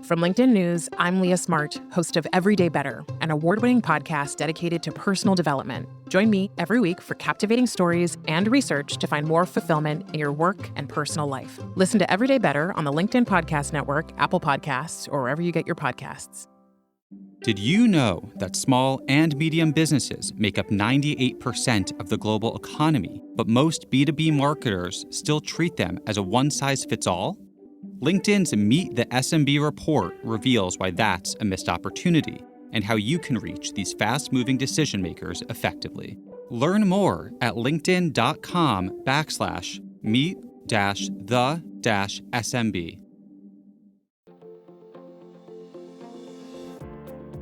From LinkedIn News, I'm Leah Smart, host of Everyday Better, an award-winning podcast dedicated to personal development. Join me every week for captivating stories and research to find more fulfillment in your work and personal life. Listen to Everyday Better on the LinkedIn Podcast Network, Apple Podcasts, or wherever you get your podcasts. Did you know that small and medium businesses make up 98% of the global economy, but most B2B marketers still treat them as a one-size-fits-all? LinkedIn's Meet the SMB report reveals why that's a missed opportunity and how you can reach these fast-moving decision makers effectively. Learn more at linkedin.com/meet-the-SMB.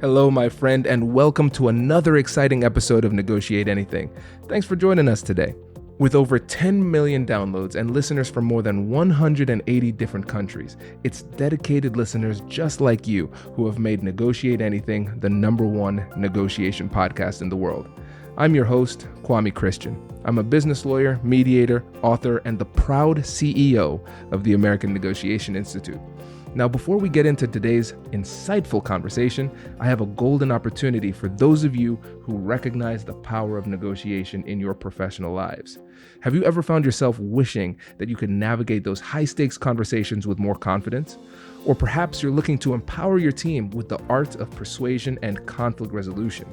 Hello, my friend, and welcome to another exciting episode of Negotiate Anything. Thanks for joining us today. With over 10 million downloads and listeners from more than 180 different countries, it's dedicated listeners just like you who have made Negotiate Anything the #1 negotiation podcast in the world. I'm your host, Kwame Christian. I'm a business lawyer, mediator, author, and the proud CEO of the American Negotiation Institute. Now, before we get into today's insightful conversation, I have a golden opportunity for those of you who recognize the power of negotiation in your professional lives. Have you ever found yourself wishing that you could navigate those high-stakes conversations with more confidence? Or perhaps you're looking to empower your team with the art of persuasion and conflict resolution.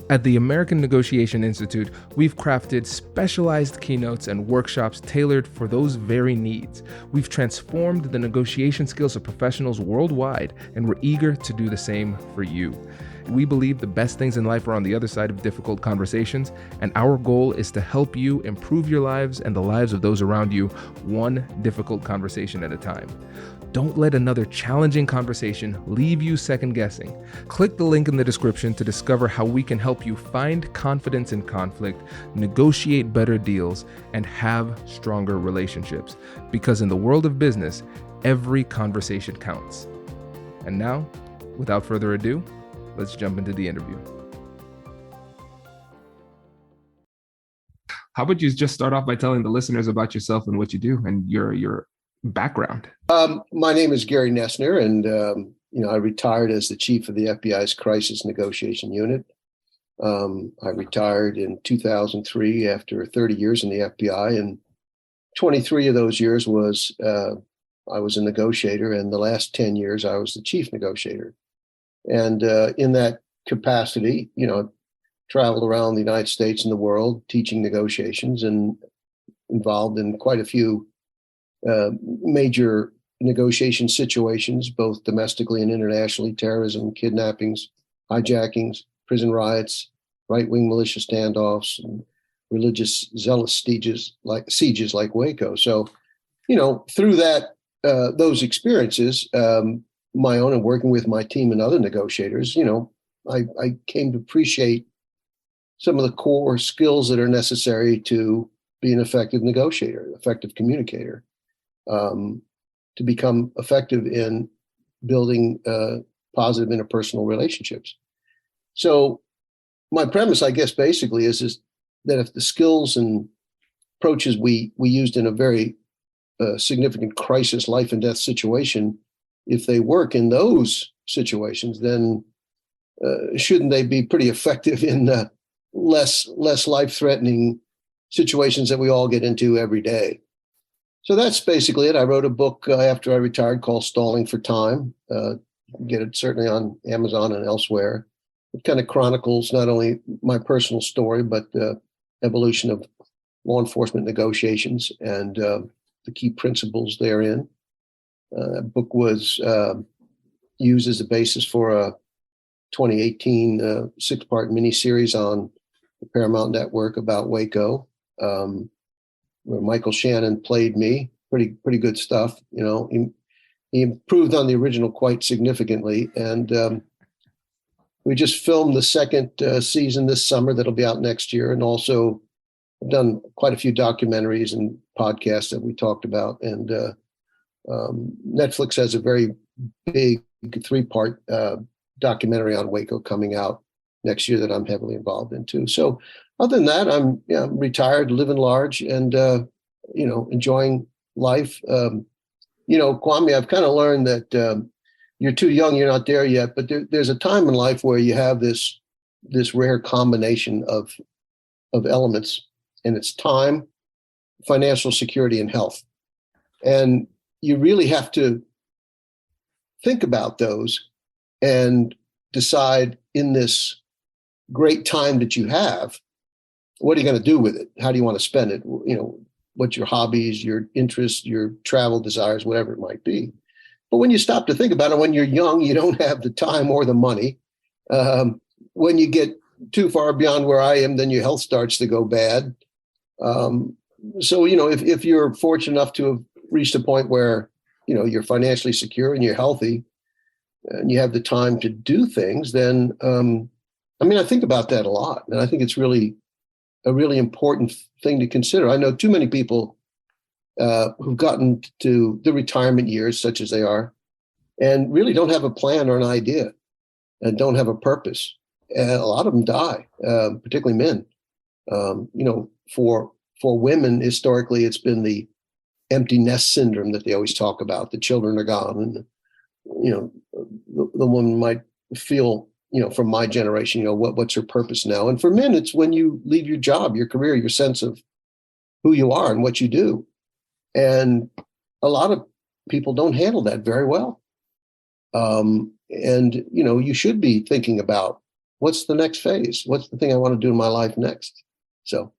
At the American Negotiation Institute, we've crafted specialized keynotes and workshops tailored for those very needs. We've transformed the negotiation skills of professionals worldwide, and we're eager to do the same for you. We believe the best things in life are on the other side of difficult conversations, and our goal is to help you improve your lives and the lives of those around you, one difficult conversation at a time. Don't let another challenging conversation leave you second guessing. Click the link in the description to discover how we can help you find confidence in conflict, negotiate better deals, and have stronger relationships. Because in the world of business, every conversation counts. And now, without further ado, let's jump into the interview. How about you just start off by telling the listeners about yourself and what you do and your background? My name is Gary Noesner, and I retired as the chief of the FBI's Crisis Negotiation Unit. I retired in 2003 after 30 years in the FBI, and 23 of those years was I was a negotiator, and the last 10 years I was the chief negotiator. And in that capacity, traveled around the United States and the world teaching negotiations and involved in quite a few major negotiation situations, both domestically and internationally: terrorism, kidnappings, hijackings, prison riots, right-wing militia standoffs, and religious zealous sieges like Waco. So, through that, those experiences, my own and working with my team and other negotiators, I came to appreciate some of the core skills that are necessary to be an effective negotiator, effective communicator. To become effective in building positive interpersonal relationships. So my premise, I guess, basically is that if the skills and approaches we used in a very significant crisis, life and death situation, if they work in those situations, then shouldn't they be pretty effective in less life-threatening situations that we all get into every day? So that's basically it. I wrote a book after I retired called Stalling for Time. You can get it certainly on Amazon and elsewhere. It kind of chronicles not only my personal story, but the evolution of law enforcement negotiations and the key principles therein. The book was used as a basis for a 2018 6-part miniseries on the Paramount Network about Waco. Where Michael Shannon played me, pretty good stuff. He improved on the original quite significantly, and we just filmed the second season this summer that'll be out next year, and also I've done quite a few documentaries and podcasts that we talked about, and Netflix has a very big 3-part documentary on Waco coming out next year that I'm heavily involved in too. So other than that, I'm retired, living large, and enjoying life. Kwame, I've kind of learned that you're too young, you're not there yet. But there's a time in life where you have this rare combination of elements, and it's time, financial security, and health. And you really have to think about those and decide in this great time that you have, what are you going to do with it? How do you want to spend it? What's your hobbies, your interests, your travel desires, whatever it might be. But when you stop to think about it, when you're young, you don't have the time or the money. When you get too far beyond where I am, then your health starts to go bad. So, if you're fortunate enough to have reached a point where, you're financially secure and you're healthy and you have the time to do things, then, I think about that a lot. And I think it's really a really important thing to consider. I know too many people who've gotten to the retirement years, such as they are, and really don't have a plan or an idea and don't have a purpose. And a lot of them die, particularly men. For women, historically, it's been the empty nest syndrome that they always talk about. The children are gone, and the woman might feel, from my generation, what's her purpose now? And for men, it's when you leave your job, your career, your sense of who you are and what you do. And a lot of people don't handle that very well. You should be thinking about what's the next phase? What's the thing I want to do in my life next? So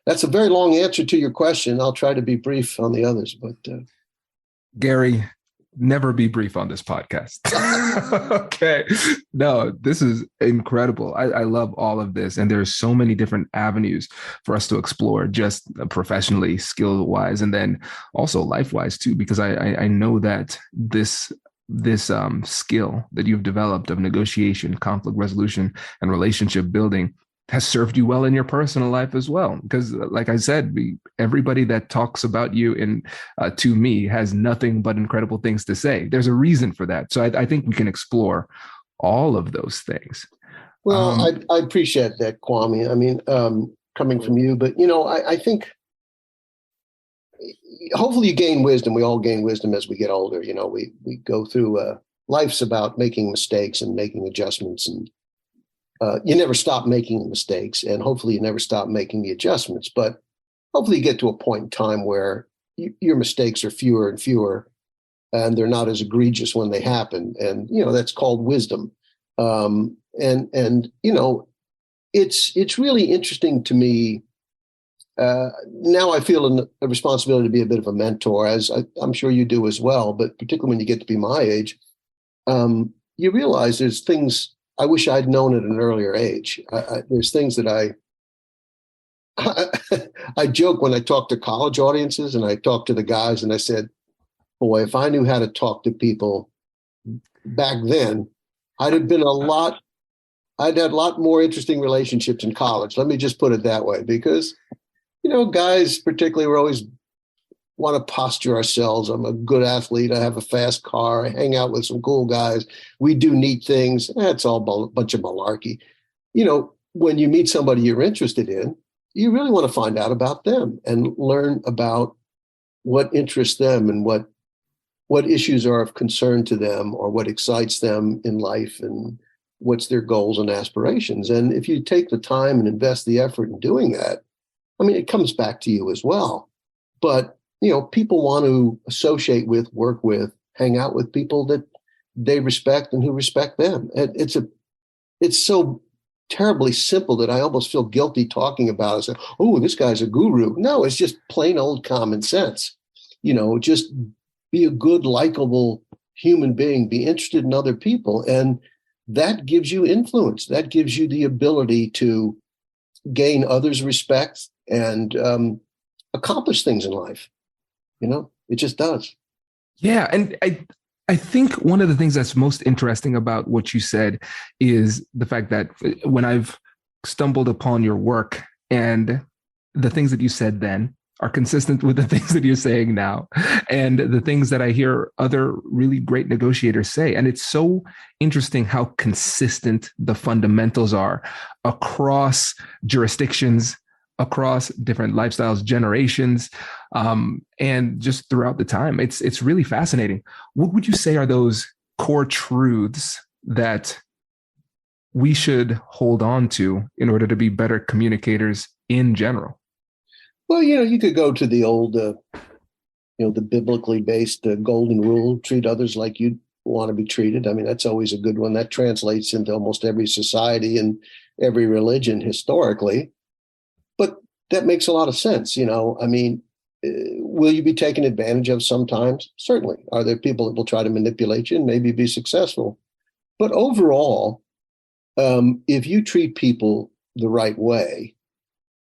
that's a very long answer to your question. I'll try to be brief on the others, but Gary, never be brief on this podcast. Okay. No, this is incredible. I love all of this. And there's so many different avenues for us to explore, just professionally, skill wise, and then also life wise too, because I know that this skill that you've developed of negotiation, conflict resolution, and relationship building has served you well in your personal life as well. Because like I said, everybody that talks about you to me has nothing but incredible things to say. There's a reason for that. So I think we can explore all of those things. Well, I appreciate that, Kwame. Coming from you, but I think hopefully you gain wisdom. We all gain wisdom as we get older. We go through life's about making mistakes and making adjustments, and you never stop making mistakes, and hopefully you never stop making the adjustments. But hopefully you get to a point in time where your mistakes are fewer and fewer, and they're not as egregious when they happen. And that's called wisdom. It's really interesting to me. Now I feel a responsibility to be a bit of a mentor, as I'm sure you do as well. But particularly when you get to be my age, you realize there's things I wish I'd known at an earlier age. There's things that I joke when I talk to college audiences, and I talk to the guys, and I said, boy, if I knew how to talk to people back then, I'd had a lot more interesting relationships in college. Let me just put it that way, because, guys particularly, we always want to posture ourselves. I'm a good athlete. I have a fast car. I hang out with some cool guys. We do neat things. That's all a bunch of malarkey. When you meet somebody you're interested in, you really want to find out about them and learn about what interests them and what issues are of concern to them, or what excites them in life, and what's their goals and aspirations. And if you take the time and invest the effort in doing that, it comes back to you as well. But people want to associate with, work with, hang out with people that they respect and who respect them. And it's so terribly simple that I almost feel guilty talking about it. Say, oh, this guy's a guru. No, it's just plain old common sense. Just be a good, likable human being, be interested in other people. And that gives you influence. That gives you the ability to gain others' respect and accomplish things in life. It just does. Yeah. And I think one of the things that's most interesting about what you said is the fact that when I've stumbled upon your work, and the things that you said then are consistent with the things that you're saying now, and the things that I hear other really great negotiators say. And it's so interesting how consistent the fundamentals are across jurisdictions, across different lifestyles, generations, and just throughout the time. It's really fascinating. What would you say are those core truths that we should hold on to in order to be better communicators in general? Well, you could go to the old, the biblically based golden rule: treat others like you want to be treated. I mean, that's always a good one. That translates into almost every society and every religion historically. But that makes a lot of sense. I mean, will you be taken advantage of sometimes? Certainly. Are there people that will try to manipulate you and maybe be successful? But overall, if you treat people the right way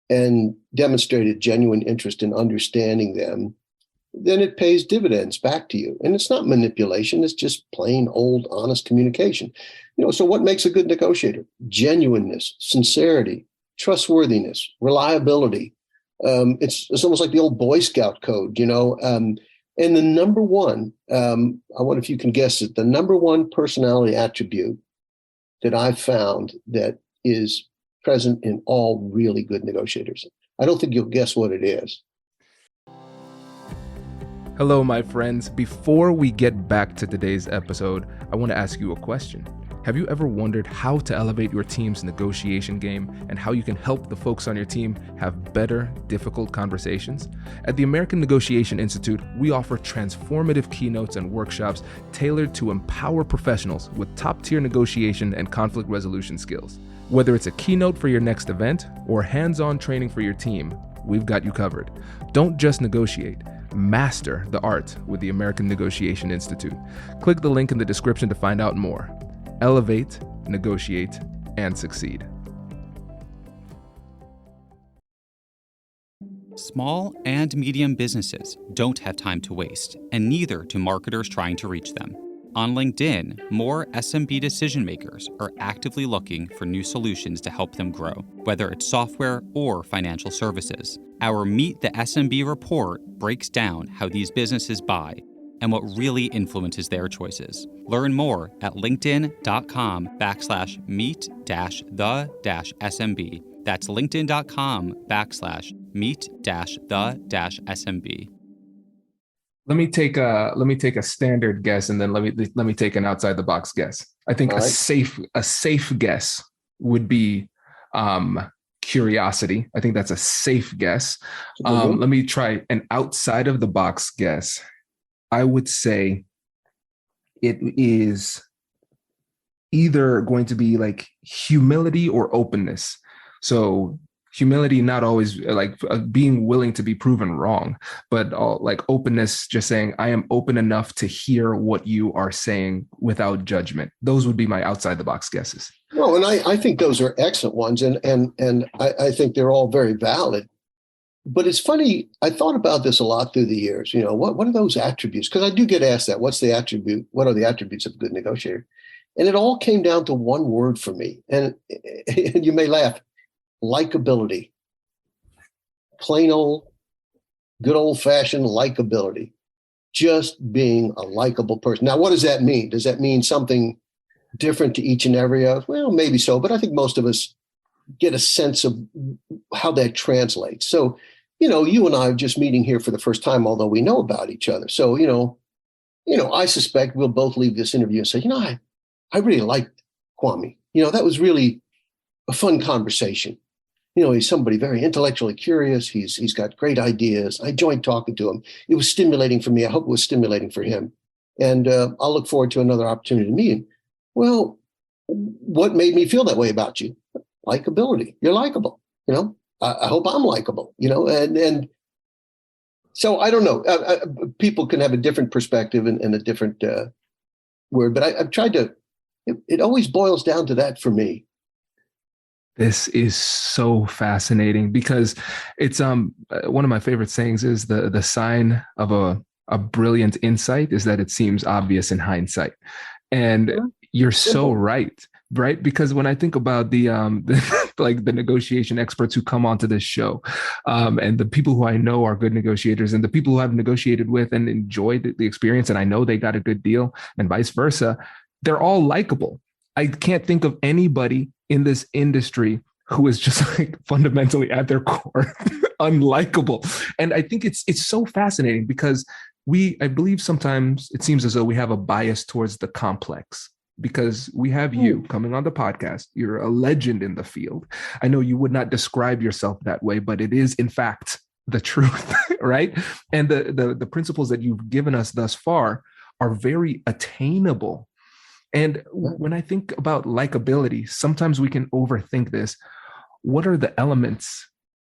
and demonstrate a genuine interest in understanding them, then it pays dividends back to you. And it's not manipulation. It's just plain old honest communication. So what makes a good negotiator? Genuineness, sincerity, trustworthiness, reliability. It's almost like the old Boy Scout code, and the number one, I wonder if you can guess it, the number one personality attribute that I've found that is present in all really good negotiators. I don't think you'll guess what it is. Hello, my friends. Before we get back to today's episode, I want to ask you a question. Have you ever wondered how to elevate your team's negotiation game and how you can help the folks on your team have better, difficult conversations? At the American Negotiation Institute, we offer transformative keynotes and workshops tailored to empower professionals with top-tier negotiation and conflict resolution skills. Whether it's a keynote for your next event or hands-on training for your team, we've got you covered. Don't just negotiate. Master the art with the American Negotiation Institute. Click the link in the description to find out more. Elevate, negotiate, and succeed. Small and medium businesses don't have time to waste, and neither do marketers trying to reach them. On LinkedIn, more SMB decision makers are actively looking for new solutions to help them grow, whether it's software or financial services. Our Meet the SMB report breaks down how these businesses buy and what really influences their choices. Learn more at linkedin.com/meet-the-SMB. That's linkedin.com/meet-the-SMB. Let me take a standard guess, and then let me take an outside the box guess. I think a safe guess would be curiosity. I think that's a safe guess. Let me try an outside of the box guess. I would say it is either going to be like humility or openness. So humility, not always like being willing to be proven wrong, but like openness, just saying, I am open enough to hear what you are saying without judgment. Those would be my outside the box guesses. No, and I think those are excellent ones. And I think they're all very valid. But it's funny, I thought about this a lot through the years. What are those attributes? Because I do get asked that. What's the attribute? What are the attributes of a good negotiator? And it all came down to one word for me. And you may laugh. Likability. Plain old, good old fashioned likability. Just being a likable person. Now, what does that mean? Does that mean something different to each and every of us? Well, maybe so, but I think most of us get a sense of how that translates. So, you and I are just meeting here for the first time, although we know about each other. So, I suspect we'll both leave this interview and say, I really liked Kwame. That was really a fun conversation. He's somebody very intellectually curious. He's got great ideas. I enjoyed talking to him. It was stimulating for me. I hope it was stimulating for him. And I'll look forward to another opportunity to meet him. Well, what made me feel that way about you? Likability. You're likable. I hope I'm likable. And so I don't know. People can have a different perspective and a different word, but I've tried to. It always boils down to that for me. This is so fascinating because it's one of my favorite sayings is the sign of a brilliant insight is that it seems obvious in hindsight. And you're so right? Because when I think about the like the negotiation experts who come onto this show, and the people who I know are good negotiators and the people who I've negotiated with and enjoyed the experience, and I know they got a good deal and vice versa, they're all likable. I can't think of anybody in this industry who is just like fundamentally at their core unlikable. And I think it's so fascinating because I believe sometimes it seems as though we have a bias towards the complex because we have you coming on the podcast. You're a legend in the field. I know you would not describe yourself that way, but it is in fact the truth, right? And the principles that you've given us thus far are very attainable. And when I think about likability, sometimes we can overthink this. What are the elements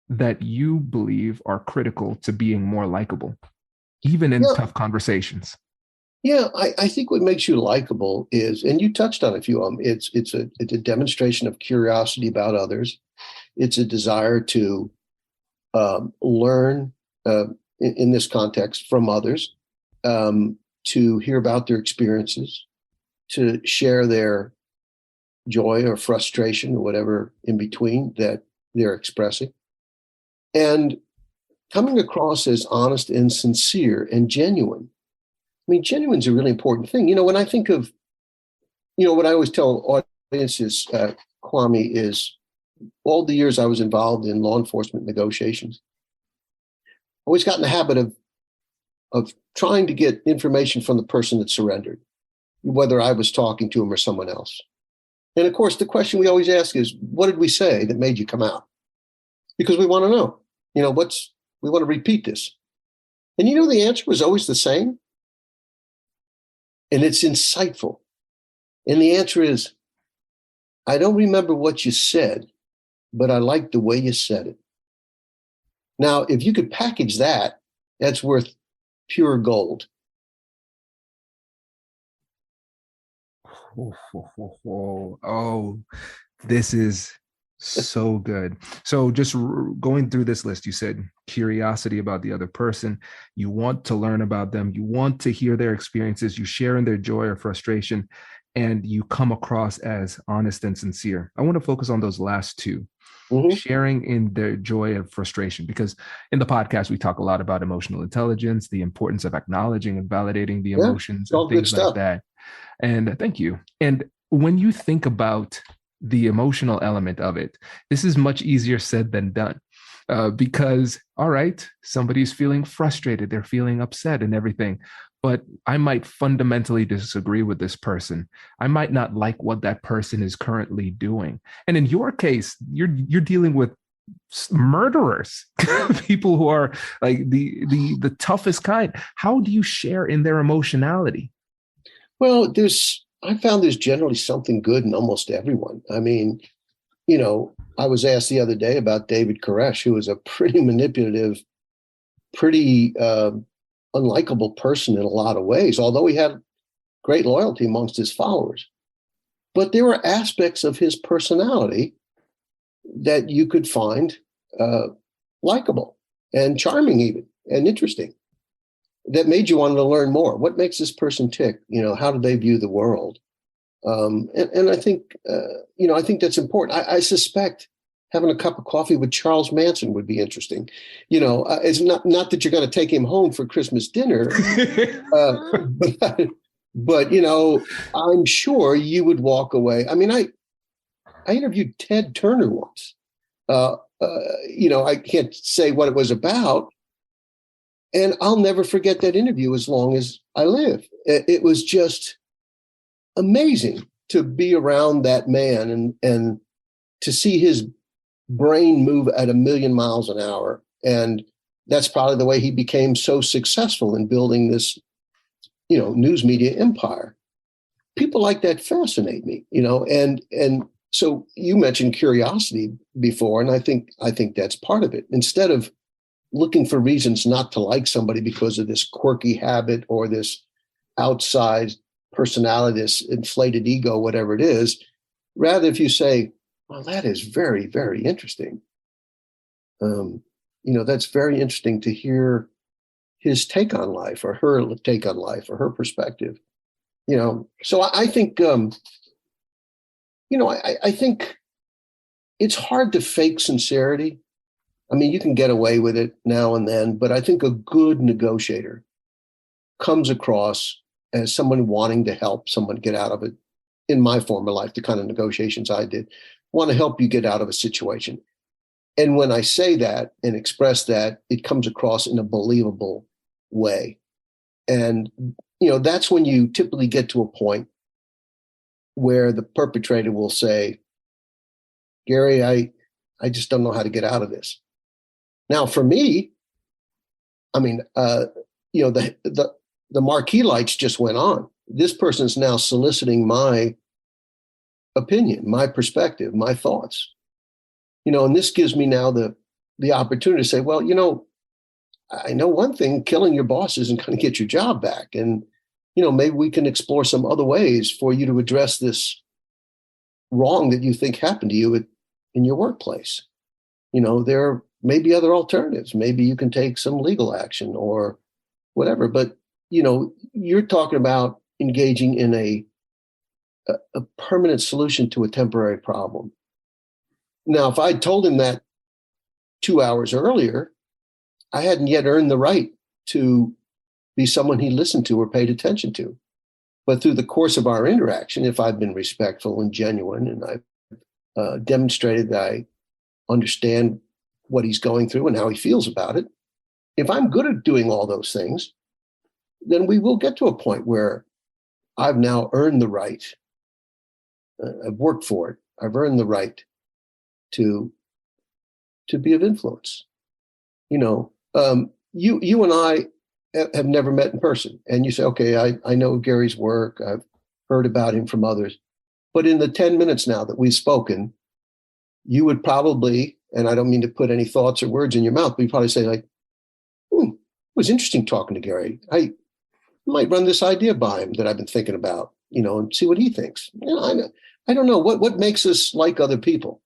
that you believe are critical to being more likable, even in tough conversations? Yeah, I think what makes you likable is, and you touched on a few of them, it's a demonstration of curiosity about others. It's a desire to learn, in this context, from others, to hear about their experiences, to share their joy or frustration or whatever in between that they're expressing. And coming across as honest and sincere and genuine. I mean, genuine is a really important thing. When I think of, what I always tell audiences, Kwame, is all the years I was involved in law enforcement negotiations, I always got in the habit of trying to get information from the person that surrendered, whether I was talking to him or someone else. And of course, the question we always ask is, what did we say that made you come out? Because we want to know, we want to repeat this. And the answer was always the same. And it's insightful. And the answer is, I don't remember what you said, but I like the way you said it. Now, if you could package that, that's worth pure gold. Oh, this is so good. So just going through this list, you said curiosity about the other person. You want to learn about them. You want to hear their experiences. You share in their joy or frustration, and you come across as honest and sincere. I want to focus on those last two. Sharing in their joy and frustration, because in the podcast, we talk a lot about emotional intelligence, the importance of acknowledging and validating the emotions and things like that. And thank you. And when you think about the emotional element of it, this is much easier said than done. Because, all right, somebody's feeling frustrated, they're feeling upset and everything, but I might fundamentally disagree with this person. I might not like what that person is currently doing. And in your case, you're dealing with murderers, people who are like the toughest kind. How do you share in their emotionality? Well, I found there's generally something good in almost everyone. I mean, I was asked the other day about David Koresh, who was a pretty manipulative, pretty unlikable person in a lot of ways, although he had great loyalty amongst his followers. But there were aspects of his personality that you could find likable and charming even, and interesting, that made you want to learn more. What makes this person tick? How do they view the world? And I think, I think that's important. I suspect having a cup of coffee with Charles Manson would be interesting. It's not that you're going to take him home for Christmas dinner, but I'm sure you would walk away. I mean, I interviewed Ted Turner once. I can't say what it was about, and I'll never forget that interview as long as I live. It was just amazing to be around that man and to see his brain move at 1,000,000 miles an hour. And that's probably the way he became so successful in building this, news media empire. People like that fascinate me, and so you mentioned curiosity before, and I think that's part of it. Instead of looking for reasons not to like somebody because of this quirky habit or this outside personality, this inflated ego, whatever it is, rather if you say, well, that is very, very interesting. That's very interesting to hear his take on life or her take on life or her perspective. So I think, I think it's hard to fake sincerity. I mean, you can get away with it now and then, but I think a good negotiator comes across as someone wanting to help someone get out of it. In my former life, the kind of negotiations I did, want to help you get out of a situation. And when I say that and express that, it comes across in a believable way. And, that's when you typically get to a point where the perpetrator will say, Gary, I just don't know how to get out of this. Now, for me, I mean, the marquee lights just went on. This person is now soliciting my opinion, my perspective, my thoughts. And this gives me now the opportunity to say, well, I know one thing, killing your boss isn't going to get your job back. And, maybe we can explore some other ways for you to address this wrong that you think happened to you in your workplace. There may be other alternatives. Maybe you can take some legal action or whatever. But, you're talking about engaging in a permanent solution to a temporary problem. Now, if I'd told him that 2 hours earlier, I hadn't yet earned the right to be someone he listened to or paid attention to. But through the course of our interaction, if I've been respectful and genuine, and I've demonstrated that I understand what he's going through and how he feels about it, if I'm good at doing all those things, then we will get to a point where I've now earned the right. I've worked for it. I've earned the right to be of influence. You and I have never met in person, and you say, okay, I know Gary's work. I've heard about him from others, but in the 10 minutes now that we've spoken, you would probably, and I don't mean to put any thoughts or words in your mouth, but you'd probably say like, it was interesting talking to Gary. I might run this idea by him that I've been thinking about, and see what he thinks. I don't know what makes us like other people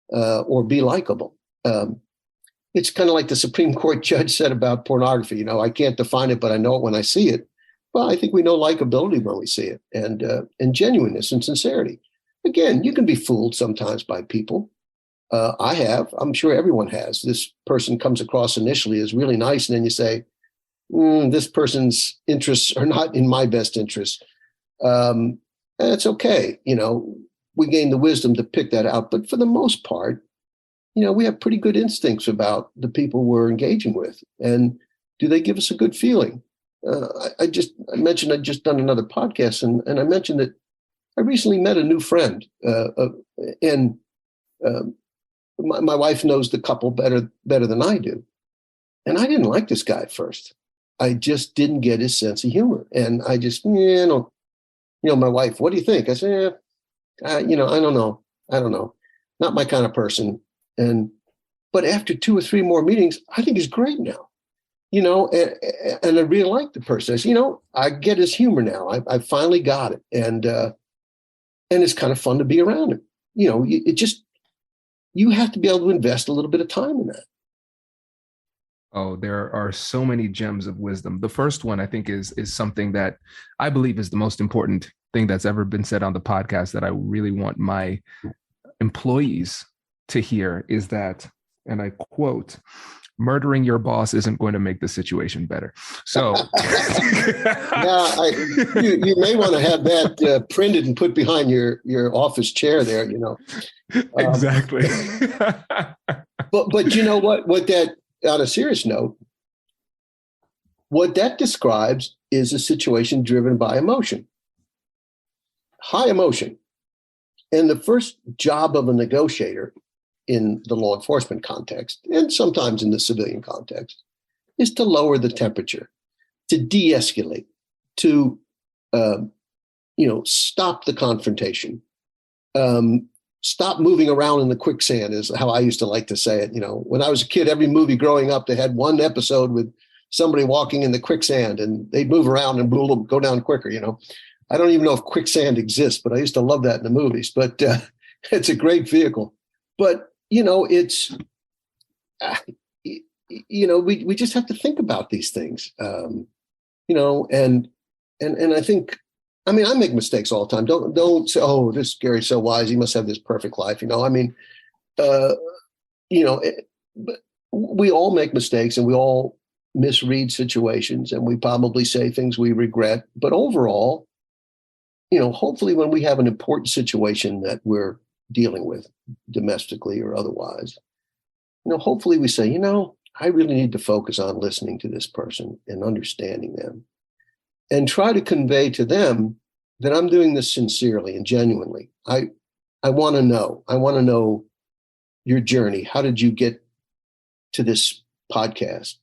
or be likable. It's kind of like the Supreme Court judge said about pornography. I can't define it, but I know it when I see it. Well, I think we know likability when we see it, and genuineness and sincerity. Again, you can be fooled sometimes by people. I have. I'm sure everyone has. This person comes across initially as really nice, and then you say, this person's interests are not in my best interest. And it's okay. We gain the wisdom to pick that out. But for the most part, we have pretty good instincts about the people we're engaging with. And do they give us a good feeling? I mentioned I'd just done another podcast, and I mentioned that I recently met a new friend. And my wife knows the couple better than I do. And I didn't like this guy at first. I just didn't get his sense of humor. And I just, my wife, what do you think? I said, I don't know. Not my kind of person. But after 2 or 3 more meetings, I think he's great now, and I really like the person. I said, I get his humor now. I finally got it. And it's kind of fun to be around him. You have to be able to invest a little bit of time in that. Oh, there are so many gems of wisdom. The first one, I think, is something that I believe is the most important thing that's ever been said on the podcast that I really want my employees to hear, is that, and I quote, murdering your boss isn't going to make the situation better. So you may want to have that printed and put behind your office chair there, Exactly. But you know what that, on a serious note, what that describes is a situation driven by emotion, high emotion. And the first job of a negotiator in the law enforcement context, and sometimes in the civilian context, is to lower the temperature, to de-escalate, to stop the confrontation, stop moving around in the quicksand, is how I used to like to say it. When I was a kid, every movie growing up, they had one episode with somebody walking in the quicksand, and they'd move around and go down quicker. I don't even know if quicksand exists, but I used to love that in the movies. But it's a great vehicle. But it's we just have to think about these things. And I think, I make mistakes all the time. Don't say, oh, this Gary's so wise, he must have this perfect life. But we all make mistakes, and we all misread situations, and we probably say things we regret. But overall, hopefully when we have an important situation that we're dealing with domestically or otherwise, hopefully we say, I really need to focus on listening to this person and understanding them. and try to convey to them that I'm doing this sincerely and genuinely. I want to know. I want to know your journey. How did you get to this podcast?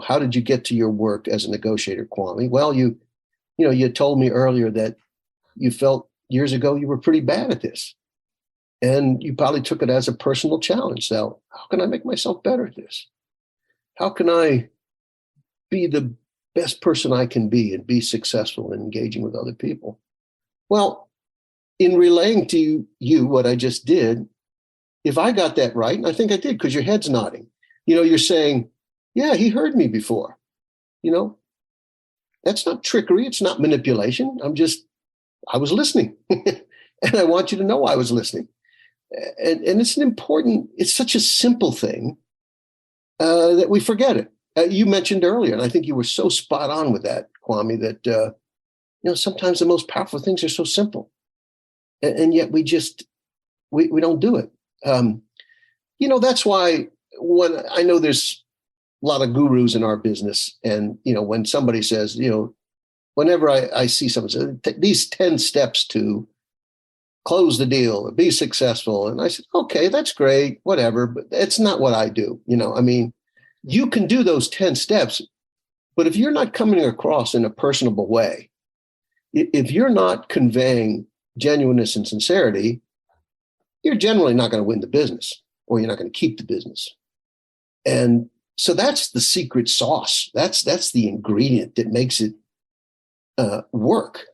How did you get to your work as a negotiator, Kwame? Well, you told me earlier that you felt years ago you were pretty bad at this. And you probably took it as a personal challenge. So how can I make myself better at this? How can I be the best person I can be and be successful in engaging with other people? Well, in relaying to you what I just did, if I got that right, and I think I did because your head's nodding, you're saying, yeah, he heard me before. That's not trickery. It's not manipulation. I was listening. And I want you to know I was listening. And it's such a simple thing that we forget it. You mentioned earlier, and I think you were so spot on with that, Kwame, that, sometimes the most powerful things are so simple. And yet we don't do it. That's why when I know there's a lot of gurus in our business, and, when somebody says, whenever I see someone say these 10 steps to close the deal or be successful. And I said, okay, that's great, whatever, but it's not what I do. You can do those 10 steps, but if you're not coming across in a personable way, if you're not conveying genuineness and sincerity, you're generally not going to win the business, or you're not going to keep the business. And so that's the secret sauce. That's the ingredient that makes it work.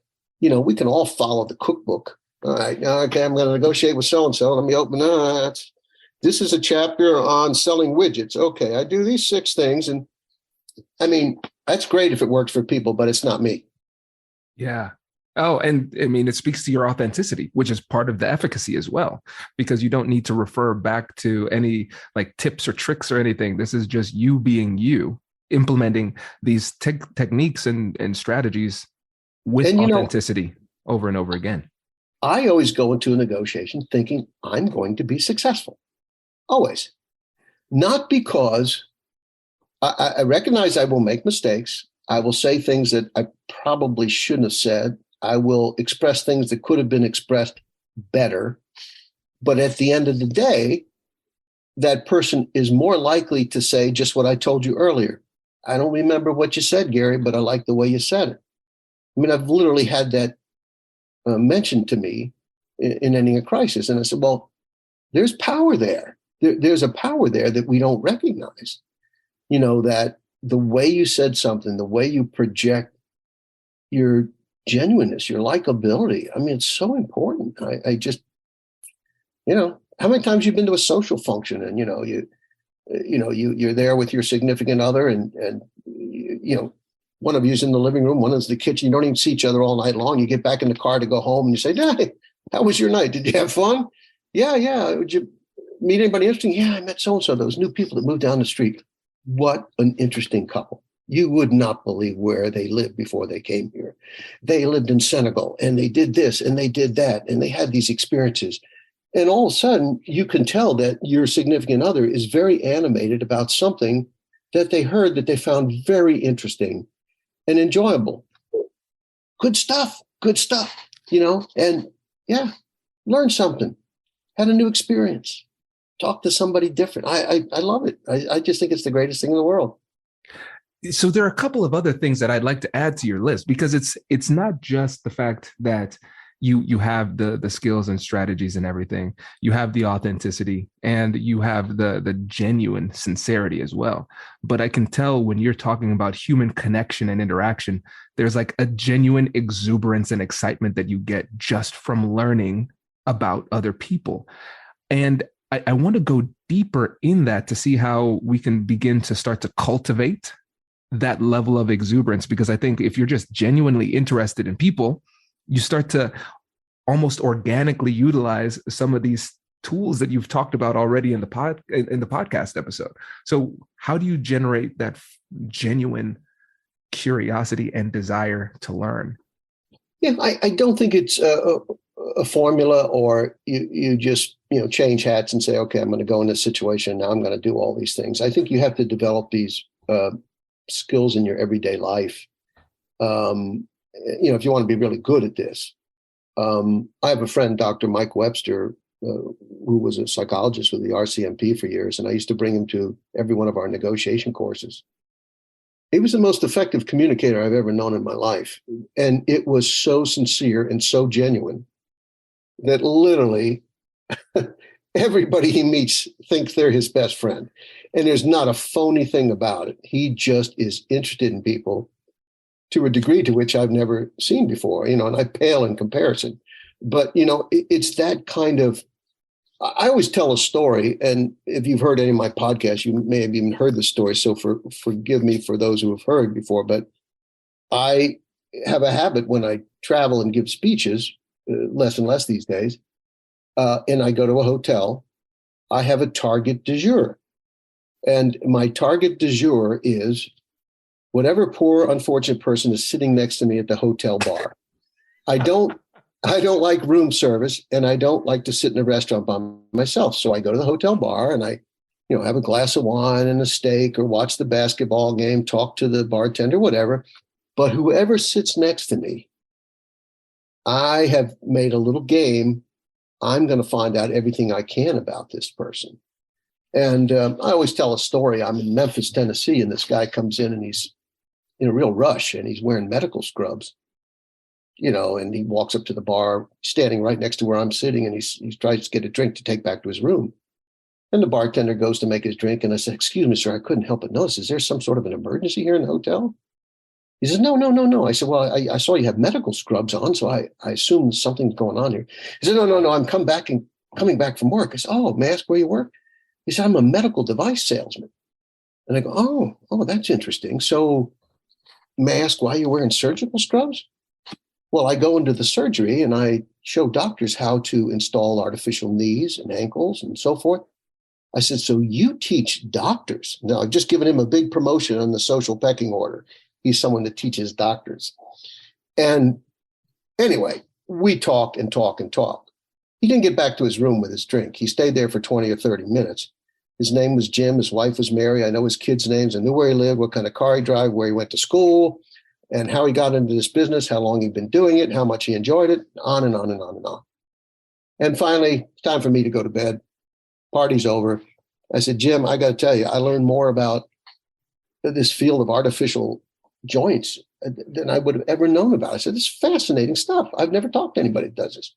We can all follow the cookbook. All right, okay, I'm going to negotiate with so-and-so. Let me open this is a chapter on selling widgets. Okay, I do these 6 things. And that's great if it works for people, but it's not me. Yeah. Oh, and it speaks to your authenticity, which is part of the efficacy as well, because you don't need to refer back to any tips or tricks or anything. This is just you being you, implementing these techniques and strategies with authenticity over and over again. I always go into a negotiation thinking I'm going to be successful. Always. Not because I recognize I will make mistakes. I will say things that I probably shouldn't have said. I will express things that could have been expressed better. But at the end of the day, that person is more likely to say just what I told you earlier. I don't remember what you said, Gary, but I like the way you said it. I've literally had that mentioned to me in ending a crisis. And I said, well, there's power there. There's a power there that we don't recognize. That the way you said something, the way you project your genuineness, your likability. It's so important. I just, how many times you've been to a social function and, you're there with your significant other and one of you's in the living room, one is the kitchen. You don't even see each other all night long. You get back in the car to go home and you say, hey, how was your night? Did you have fun? Yeah. Did you meet anybody interesting? Yeah, I met so-and-so, those new people that moved down the street. What an interesting couple. You would not believe where they lived before they came here. They lived in Senegal and they did this and they did that and they had these experiences. And all of a sudden you can tell that your significant other is very animated about something that they heard that they found very interesting and enjoyable. Good stuff, and yeah, learn something, had a new experience, talk to somebody different. I love it. I just think it's the greatest thing in the world. So there are a couple of other things that I'd like to add to your list, because it's not just the fact that you have the skills and strategies and everything. You have the authenticity and you have the genuine sincerity as well. But I can tell when you're talking about human connection and interaction, there's a genuine exuberance and excitement that you get just from learning about other people. And I want to go deeper in that to see how we can begin to start to cultivate that level of exuberance, because I think if you're just genuinely interested in people, you start to almost organically utilize some of these tools that you've talked about already in the podcast episode. So how do you generate that genuine curiosity and desire to learn? Yeah, I don't think it's a formula, or you just change hats and say, okay, I'm going to go in this situation. Now I'm going to do all these things. I think you have to develop these skills in your everyday life. if you want to be really good at this, I have a friend, Dr. Mike Webster, who was a psychologist with the RCMP for years, and I used to bring him to every one of our negotiation courses. He was the most effective communicator I've ever known in my life. And it was so sincere and so genuine that literally everybody he meets thinks they're his best friend. And there's not a phony thing about it. He just is interested in people to a degree to which I've never seen before, and I pale in comparison. But, it's that kind of, I always tell a story, and if you've heard any of my podcasts, you may have even heard the story. So forgive me for those who have heard before, but I have a habit when I travel and give speeches, less and less these days, and I go to a hotel, I have a target du jour. And my target du jour is whatever poor, unfortunate person is sitting next to me at the hotel bar. I don't like room service, and I don't like to sit in a restaurant by myself. So I go to the hotel bar and I, have a glass of wine and a steak, or watch the basketball game, talk to the bartender, whatever. But whoever sits next to me, I have made a little game. I'm going to find out everything I can about this person. And I always tell a story. I'm in Memphis, Tennessee, and this guy comes in and he's in a real rush and he's wearing medical scrubs, and he walks up to the bar, standing right next to where I'm sitting, and he tries to get a drink to take back to his room. And the bartender goes to make his drink. And I said, "Excuse me, sir, I couldn't help but notice, is there some sort of an emergency here in the hotel?" He says, No. I said, "Well, I saw you have medical scrubs on, so I assumed something's going on here." He said, No, I'm coming back from work. I said, "Oh, may I ask where you work?" He said, "I'm a medical device salesman." And I go, Oh, that's interesting. So may I ask why you're wearing surgical scrubs? Well, I go into the surgery and I show doctors how to install artificial knees and ankles and so forth. I said, "So you teach doctors?" Now, I've just given him a big promotion on the social pecking order. He's someone that teaches doctors. And anyway, we talk and talk and talk. He didn't get back to his room with his drink. He stayed there for 20 or 30 minutes. His name was Jim. His wife was Mary. I know his kids' names. I knew where he lived, what kind of car he drove, where he went to school, and how he got into this business, how long he'd been doing it, how much he enjoyed it, on and on and on and on. And finally, it's time for me to go to bed. Party's over. I said, "Jim, I got to tell you, I learned more about this field of artificial joints than I would have ever known about." I said, "This is fascinating stuff. I've never talked to anybody that does this."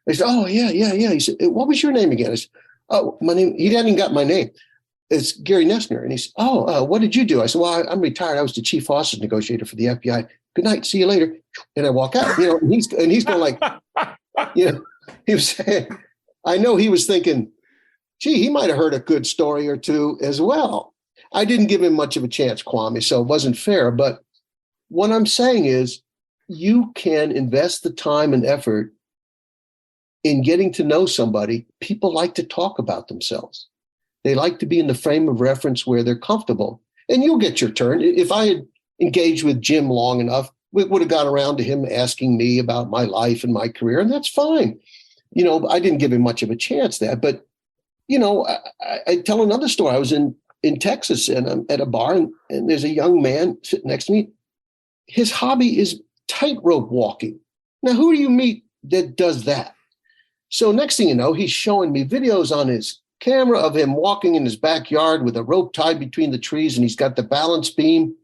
They said, "Oh, yeah. He said, "What was your name again?" I said, "Oh, my name," he hadn't got my name. "It's Gary Noesner." And he said, "Oh, what did you do?" I said, "Well, I'm retired. I was the chief hostage negotiator for the FBI. Good night. See you later." And I walk out, and he's going like, he was saying, I know he was thinking, gee, he might have heard a good story or two as well. I didn't give him much of a chance, Kwame, so it wasn't fair. But what I'm saying is, you can invest the time and effort in getting to know somebody. People like to talk about themselves. They like to be in the frame of reference where they're comfortable. And you'll get your turn. If I had engaged with Jim long enough, we would have got around to him asking me about my life and my career, and that's fine. I didn't give him much of a chance there. But, I tell another story. I was in Texas, and I'm at a bar, and there's a young man sitting next to me. His hobby is tightrope walking. Now, who do you meet that does that? So next thing you know, he's showing me videos on his camera of him walking in his backyard with a rope tied between the trees, and he's got the balance beam.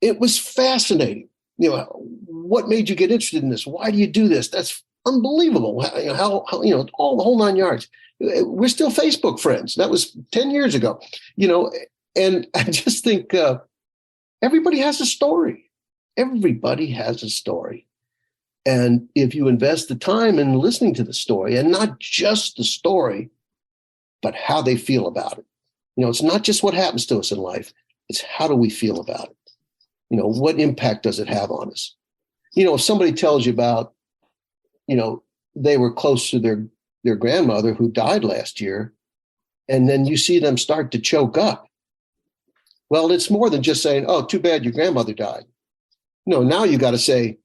It was fascinating. What made you get interested in this? Why do you do this? That's unbelievable. How all the whole 9 yards. We're still Facebook friends. That was 10 years ago, and I just think everybody has a story. Everybody has a story. And if you invest the time in listening to the story, and not just the story, but how they feel about it. It's not just what happens to us in life. It's how do we feel about it? What impact does it have on us? If somebody tells you about, they were close to their grandmother who died last year, and then you see them start to choke up. Well, it's more than just saying, "Oh, too bad your grandmother died." No, now you got to say,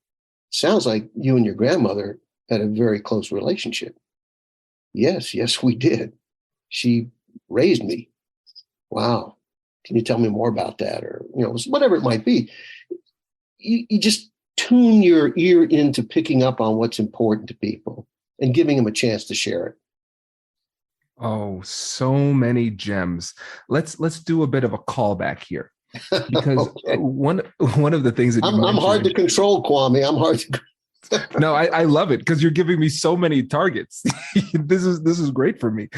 "Sounds like you and your grandmother had a very close relationship." Yes, we did. She raised me. Wow. Can you tell me more about that? Or, whatever it might be. You just tune your ear into picking up on what's important to people and giving them a chance to share it. Oh, so many gems. Let's do a bit of a callback here, because Okay. one of the things that you I'm hard to mentioned. control, Kwame. I'm hard to. No, I love it because you're giving me so many targets. This is great for me.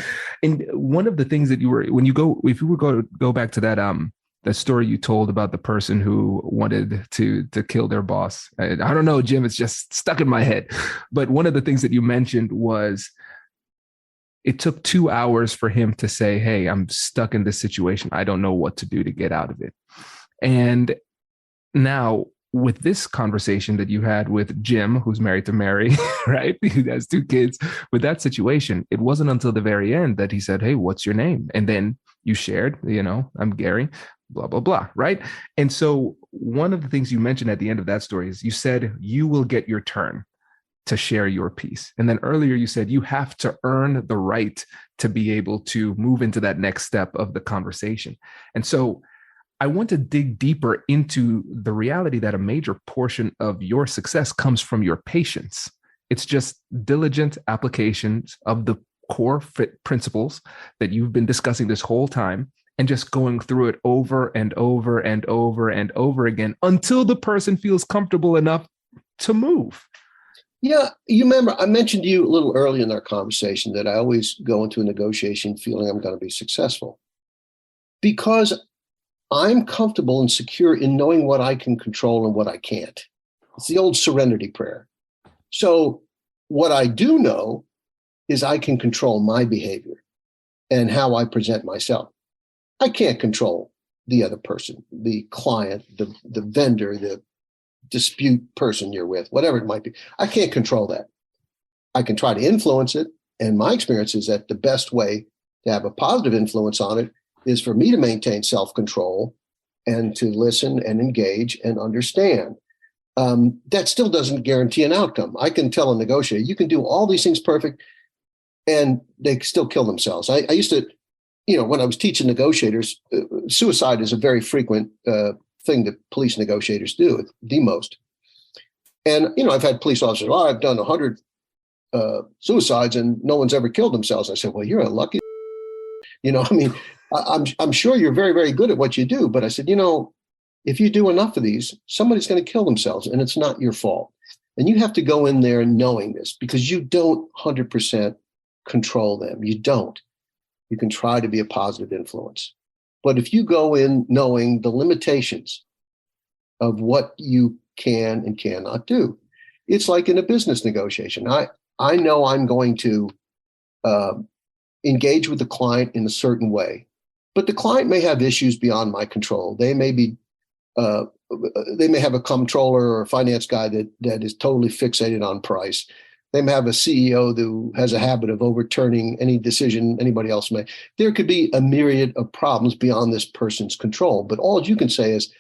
And one of the things that if you were go back to that story you told about the person who wanted to kill their boss. I don't know, Jim, it's just stuck in my head. But one of the things that you mentioned was it took 2 hours for him to say, "Hey, I'm stuck in this situation. I don't know what to do to get out of it." And now, with this conversation that you had with Jim, who's married to Mary, right? He has 2 kids. With that situation, it wasn't until the very end that he said, "Hey, what's your name?" And then you shared, "I'm Gary, blah, blah, blah," right? And so one of the things you mentioned at the end of that story is you said you will get your turn to share your piece. And then earlier you said you have to earn the right to be able to move into that next step of the conversation. And so I want to dig deeper into the reality that a major portion of your success comes from your patience. It's just diligent applications of the core fit principles that you've been discussing this whole time, and just going through it over and over and over and over again until the person feels comfortable enough to move. Yeah, you remember I mentioned to you a little early in our conversation that I always go into a negotiation feeling I'm going to be successful because I'm comfortable and secure in knowing what I can control and what I can't. It's the old serenity prayer. So what I do know is I can control my behavior and how I present myself. I can't control the other person, the client, the vendor, the dispute person you're with, whatever it might be. I can't control that. I can try to influence it. And my experience is that the best way to have a positive influence on it is for me to maintain self-control and to listen and engage and understand. That still doesn't guarantee an outcome. I can tell a negotiator, you can do all these things perfect, and they still kill themselves. I used to, when I was teaching negotiators, suicide is a very frequent thing that police negotiators do, the most. And, I've had police officers, I've done 100 suicides and no one's ever killed themselves. I said, well, you're a lucky, I'm sure you're very, very good at what you do. But I said, if you do enough of these, somebody's going to kill themselves and it's not your fault. And you have to go in there knowing this because you don't 100% control them. You don't. You can try to be a positive influence. But if you go in knowing the limitations of what you can and cannot do, it's like in a business negotiation. I know I'm going to engage with the client in a certain way, but the client may have issues beyond my control. They may have a comptroller or a finance guy that is totally fixated on price. They may have a CEO who has a habit of overturning any decision anybody else may. There could be a myriad of problems beyond this person's control. But all you can say is,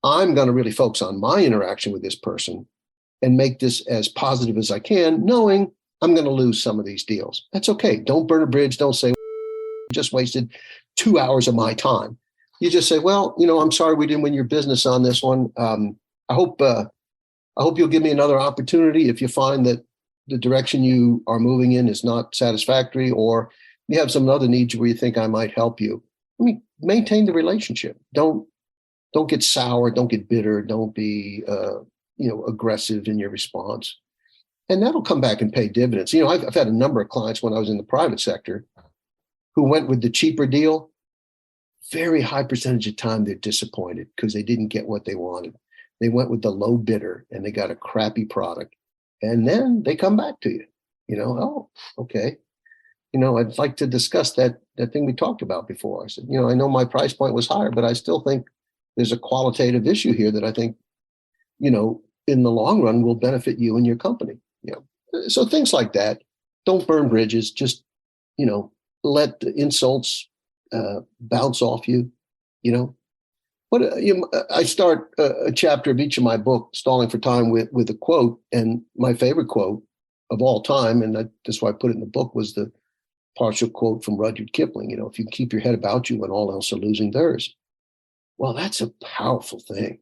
I'm going to really focus on my interaction with this person and make this as positive as I can, knowing I'm going to lose some of these deals. That's okay. Don't burn a bridge. Don't say, just wasted 2 hours of my time. You just say, well, I'm sorry we didn't win your business on this one. I hope you'll give me another opportunity if you find that the direction you are moving in is not satisfactory, or you have some other needs where you think I might help you. Maintain the relationship. Don't get sour. Don't get bitter. Don't be, aggressive in your response. And that'll come back and pay dividends. I've had a number of clients when I was in the private sector who went with the cheaper deal. Very high percentage of time they're disappointed because they didn't get what they wanted. They went with the low bidder and they got a crappy product. And then they come back to you, oh, okay. I'd like to discuss that thing we talked about before. I said, I know my price point was higher, but I still think there's a qualitative issue here that I think, in the long run will benefit you and your company. So things like that. Don't burn bridges. Just, let the insults bounce off you, I start a chapter of each of my book, Stalling for Time, with a quote. And my favorite quote of all time, and that's why I put it in the book, was the partial quote from Rudyard Kipling. If you keep your head about you when all else are losing theirs. Well, that's a powerful thing.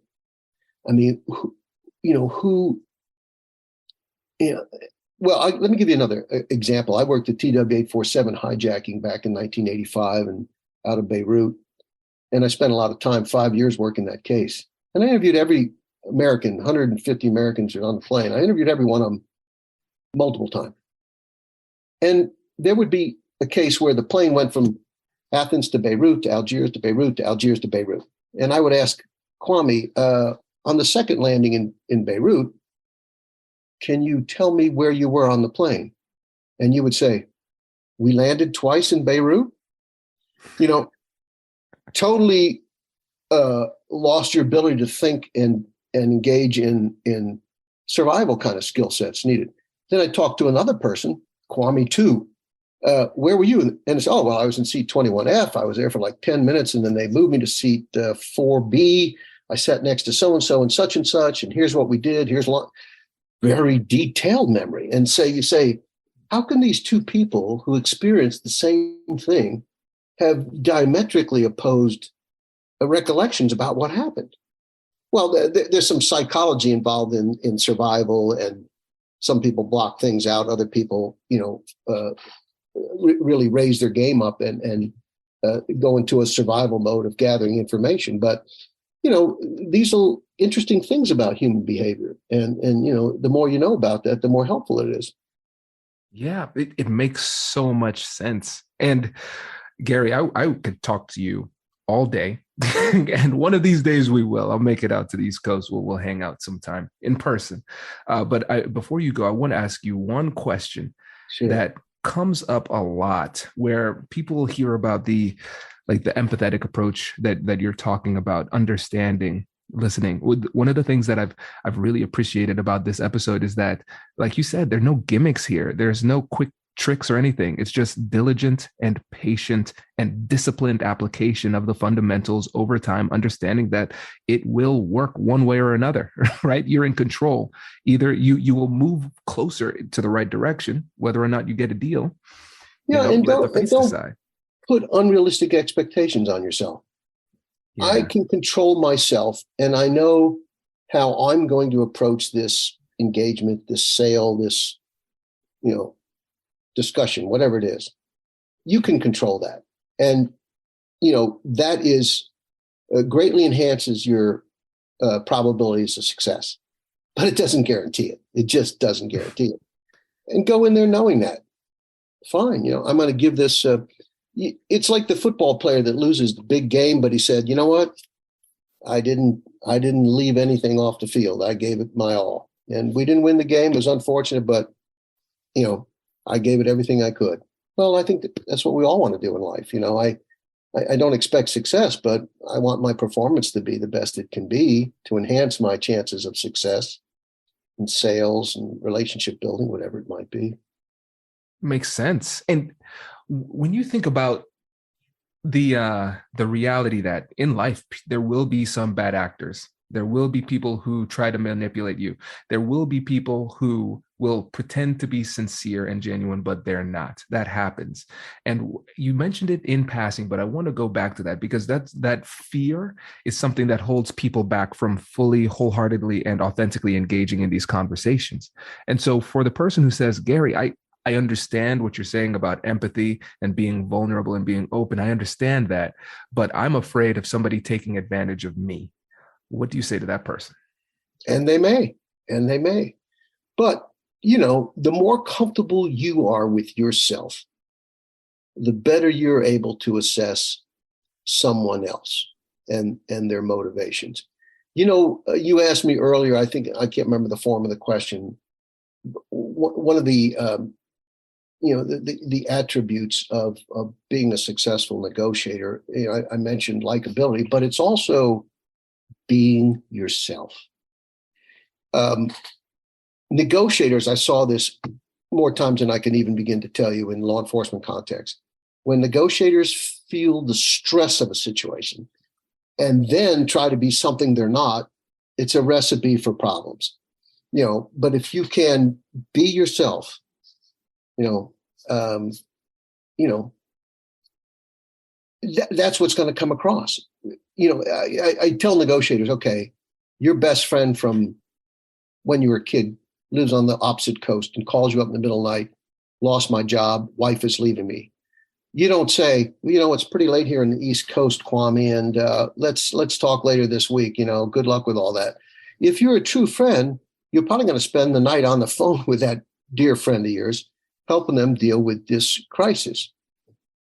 who, well, let me give you another example. I worked at TW-847 hijacking back in 1985 and out of Beirut. And I spent a lot of time, 5 years working that case. And I interviewed every American, 150 Americans are on the plane. I interviewed every one of them multiple times. And there would be a case where the plane went from Athens to Beirut to Algiers to Beirut to Algiers to Beirut. And I would ask Kwame, on the second landing in Beirut, can you tell me where you were on the plane? And you would say, we landed twice in Beirut? Totally lost your ability to think and engage in survival kind of skill sets needed. Then I talked to another person, Kwame too. Where were you? And it's, I was in seat 21F. I was there for like 10 minutes, and then they moved me to seat 4B. I sat next to so-and-so and such, and here's what we did. Here's very detailed memory. And you say, how can these two people who experienced the same thing have diametrically opposed recollections about what happened? Well, there's some psychology involved in survival, and some people block things out. Other people, really raise their game up and go into a survival mode of gathering information. But, these are interesting things about human behavior. And the more you know about that, the more helpful it is. Yeah, it makes so much sense. And Gary, I could talk to you all day. And one of these days we will. I'll make it out to the East Coast. We'll hang out sometime in person. But before you go, I want to ask you one question. Sure. That comes up a lot, where people hear about the empathetic approach that you're talking about, understanding, listening. One of the things that I've really appreciated about this episode is that, like you said, there are no gimmicks here. There's no quick tricks or anything. It's just diligent and patient and disciplined application of the fundamentals over time, understanding that it will work one way or another, right? You're in control. Either you will move closer to the right direction, whether or not you get a deal. Yeah, and don't put unrealistic expectations on yourself. Yeah. I can control myself, and I know how I'm going to approach this engagement, this sale, this, discussion, whatever it is. You can control that. And, that is greatly enhances your probabilities of success, but it doesn't guarantee it. It just doesn't guarantee it. And go in there knowing that. Fine. I'm going to give this, it's like the football player that loses the big game, but he said, you know what? I didn't leave anything off the field. I gave it my all. And we didn't win the game. It was unfortunate, but, I gave it everything I could. Well, I think that's what we all want to do in life. I don't expect success, but I want my performance to be the best it can be to enhance my chances of success in sales and relationship building, whatever it might be. Makes sense. And when you think about the reality that in life, there will be some bad actors. There will be people who try to manipulate you. There will be people who will pretend to be sincere and genuine, but they're not. That happens. And you mentioned it in passing, but I want to go back to that, because that fear is something that holds people back from fully, wholeheartedly, and authentically engaging in these conversations. And so for the person who says, Gary, I understand what you're saying about empathy and being vulnerable and being open. I understand that, but I'm afraid of somebody taking advantage of me. What do you say to that person? And they may. But, the more comfortable you are with yourself, the better you're able to assess someone else and their motivations. You asked me earlier, I can't remember the form of the question. One of the, the attributes of being a successful negotiator, I mentioned likability, but it's also being yourself. Negotiators, I saw this more times than I can even begin to tell you in law enforcement context. When negotiators feel the stress of a situation and then try to be something they're not, it's a recipe for problems. But if you can be yourself, that's what's going to come across. I tell negotiators, okay, your best friend from when you were a kid, lives on the opposite coast and calls you up in the middle of the night, lost my job, wife is leaving me. You don't say, it's pretty late here in the East Coast, Kwame, and let's talk later this week. Good luck with all that. If you're a true friend, you're probably going to spend the night on the phone with that dear friend of yours, helping them deal with this crisis.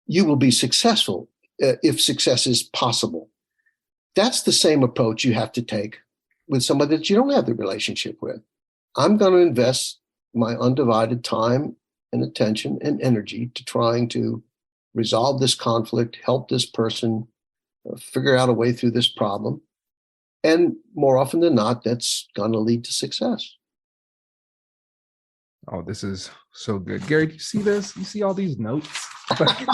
You will be successful if success is possible. That's the same approach you have to take with somebody that you don't have the relationship with. I'm going to invest my undivided time and attention and energy to trying to resolve this conflict, help this person figure out a way through this problem. And more often than not, that's going to lead to success. Oh, this is so good. Gary, do you see this? You see all these notes? Like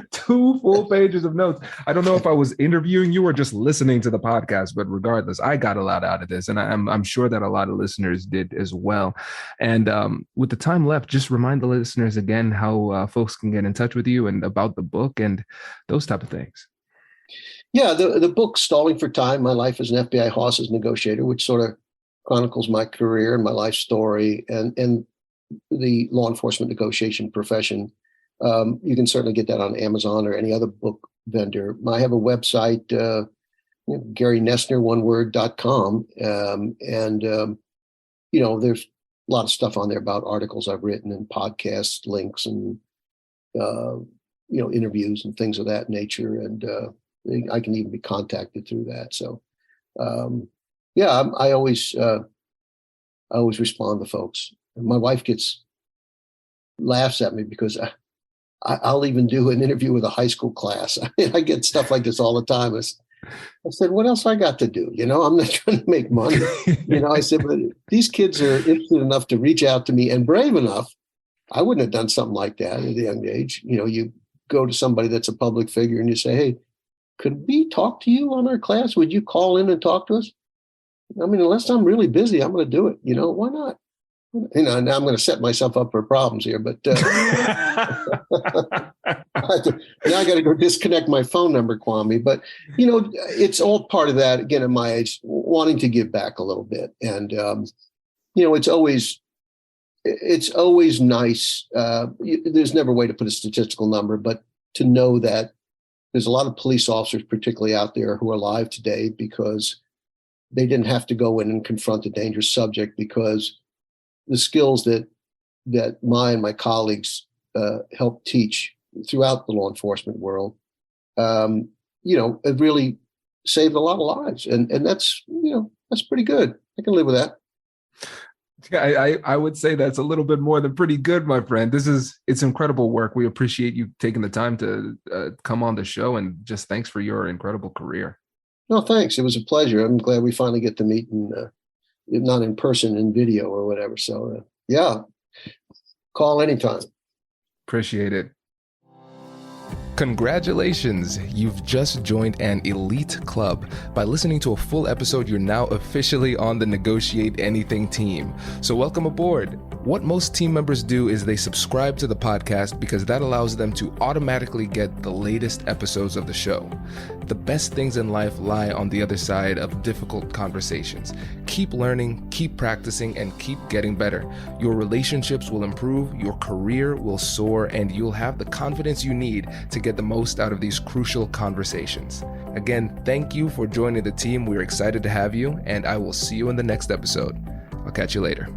2 full pages of notes. I don't know if I was interviewing you or just listening to the podcast, but regardless, I got a lot out of this, and I'm sure that a lot of listeners did as well. And with the time left, just remind the listeners again how folks can get in touch with you and about the book and those type of things. Yeah, the book, Stalling for Time, My Life as an FBI Hostage Negotiator, which sort of chronicles my career and my life story and the law enforcement negotiation profession. You can certainly get that on Amazon or any other book vendor. I have a website, Gary Noesner, oneword.com. There's a lot of stuff on there about articles I've written and podcasts, links, and, interviews and things of that nature. And I can even be contacted through that. So, I always respond to folks. My wife laughs at me because I'll even do an interview with a high school class. I get stuff like this all the time. I said, what else I got to do? I'm not trying to make money. I said, but these kids are interested enough to reach out to me and brave enough. I wouldn't have done something like that at a young age. You go to somebody that's a public figure and you say, hey, could we talk to you on our class? Would you call in and talk to us? I mean, unless I'm really busy, I'm going to do it. Why not? Now I'm going to set myself up for problems here, but now I got to go disconnect my phone number, Kwame. But, it's all part of that, again, at my age, wanting to give back a little bit. And, it's always nice. There's never a way to put a statistical number, but to know that there's a lot of police officers, particularly out there, who are alive today because they didn't have to go in and confront a dangerous subject, because the skills that my colleagues help teach throughout the law enforcement world, have really saved a lot of lives, and that's that's pretty good. I can live with that. Yeah, I would say that's a little bit more than pretty good, my friend. It's incredible work. We appreciate you taking the time to come on the show, and just thanks for your incredible career. No, thanks. It was a pleasure. I'm glad we finally get to meet and. Not in person, in video or whatever. So, call anytime. Appreciate it. Congratulations, you've just joined an elite club. By listening to a full episode, you're now officially on the Negotiate Anything team. So welcome aboard. What most team members do is they subscribe to the podcast because that allows them to automatically get the latest episodes of the show. The best things in life lie on the other side of difficult conversations. Keep learning, keep practicing, and keep getting better. Your relationships will improve, your career will soar, and you'll have the confidence you need to get the most out of these crucial conversations. Again, thank you for joining the team. We're excited to have you, and I will see you in the next episode. I'll catch you later.